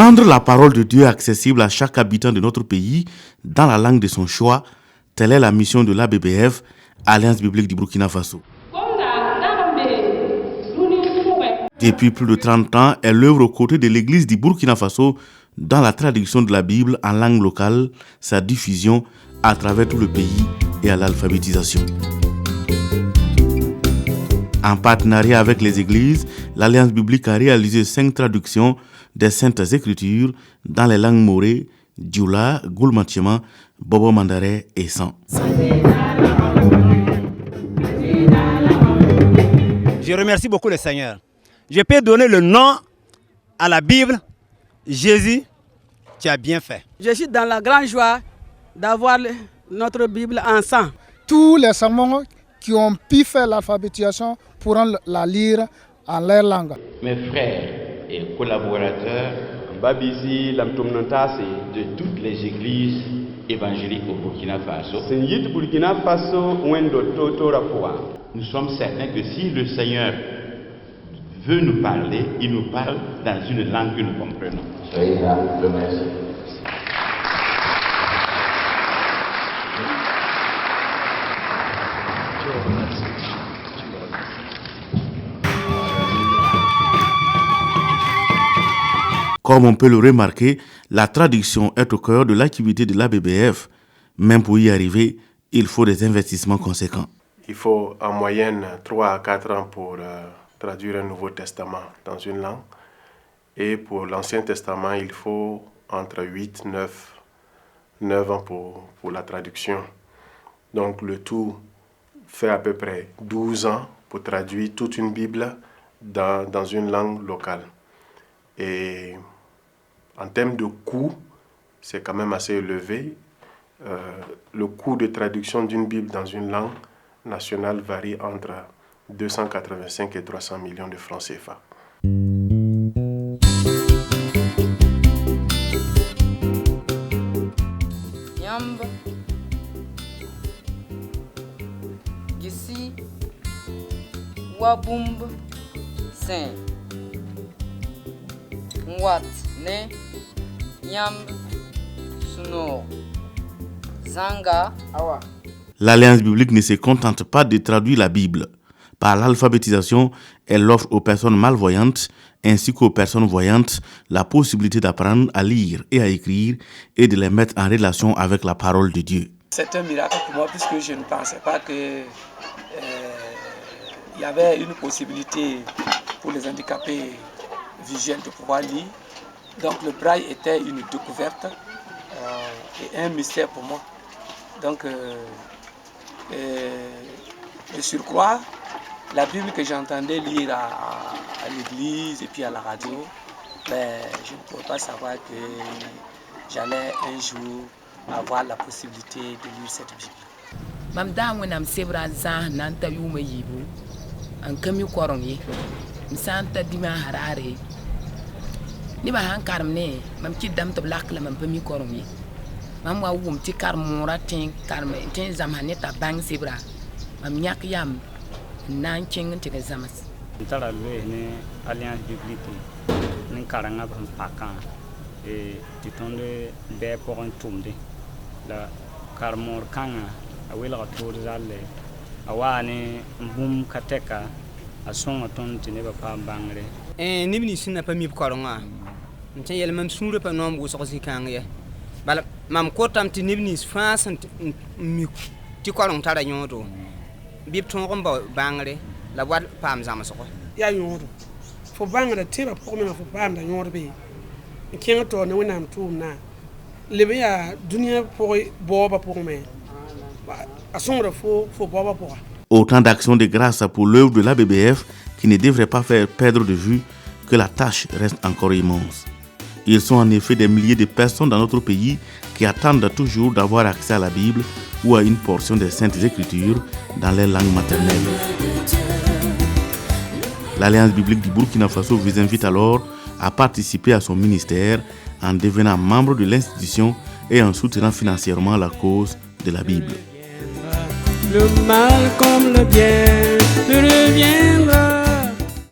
Rendre la parole de Dieu accessible à chaque habitant de notre pays dans la langue de son choix, telle est la mission de l'ABBF, Alliance biblique du Burkina Faso. Depuis plus de 30 ans, elle œuvre aux côtés de l'Église du Burkina Faso dans la traduction de la Bible en langue locale, sa diffusion à travers tout le pays et à l'alphabétisation. En partenariat avec les églises, l'Alliance biblique a réalisé 5 traductions des Saintes Écritures dans les langues morées, Dioula, Goulmatiema, Bobo Mandare et San. Je remercie beaucoup le Seigneur. Je peux donner le nom à la Bible. Jésus, tu as bien fait. Je suis dans la grande joie d'avoir notre Bible ensemble. Tous les sermons qui ont pu faire l'alphabétisation pourront la lire en leur langue. Mes frères et collaborateurs, Babizi Lamtomnantasi de toutes les églises évangéliques au Burkina Faso, Senyit Burkina Faso Wendo Toto Rapua. Nous sommes certains que si le Seigneur veut nous parler, il nous parle dans une langue que nous comprenons. Soyez là, le merci. Comme on peut le remarquer, la traduction est au cœur de l'activité de l'ABBF. Même pour y arriver, il faut des investissements conséquents. Il faut en moyenne 3 à 4 ans pour traduire un Nouveau Testament dans une langue. Et pour l'Ancien Testament, il faut entre 8 et 9 ans pour la traduction. Donc le tout fait à peu près 12 ans pour traduire toute une Bible dans une langue locale. Et en termes de coût, c'est quand même assez élevé. Le coût de traduction d'une Bible dans une langue nationale varie entre 285 et 300 millions de francs CFA. Yamba, Gisi, Wabumb, Saint. Wat, ne, Yamb, Suno, Zanga, Awa. L'Alliance biblique ne se contente pas de traduire la Bible. Par l'alphabétisation, elle offre aux personnes malvoyantes ainsi qu'aux personnes voyantes la possibilité d'apprendre à lire et à écrire et de les mettre en relation avec la parole de Dieu. C'est un miracle pour moi puisque je ne pensais pas qu'il y avait une possibilité pour les handicapés visuels de pouvoir lire. Donc le braille était une découverte et un mystère pour moi. Donc de surcroît, la Bible que j'entendais lire à l'église et puis à la radio, je ne pouvais pas savoir que j'allais un jour avoir la possibilité de lire cette Bible. Mam wenam sebra za nanta yuma yibu an kami korongi msanta dima harare ni ba han karmne mam ci dam to blak la mam pami korongi mam wa wum ci karmora tin karme tin zamaneta bang sebra mam nyak yam nan cing te zamas Tara le ne Alliance biblique ni karanga ban pakan e titonde be pour un tumde la karmor kanga awela tour zalle awani mbum kateka asonga ton tine ba pa bangre nibni sinna pa mi koronga nte yel mam sure pa nom go soxi kanga bala mam ko tam ti nibni france mi ti korong tara nyoto bib ton romba bangre la wad pam zama soko ya nyoto fo bangre te ba ko me fo pam da nyoto be kenga to ne wona am tum na lebe ya dunia pour boba pour me asonga fo boba pour. Autant d'actions de grâce pour l'œuvre de l'ABBF qui ne devrait pas faire perdre de vue que la tâche reste encore immense. Ils sont en effet des milliers de personnes dans notre pays qui attendent toujours d'avoir accès à la Bible ou à une portion des Saintes Écritures dans les langues maternelles. L'Alliance biblique du Burkina Faso vous invite alors à participer à son ministère en devenant membre de l'institution et en soutenant financièrement la cause de la Bible. Le mal comme le bien.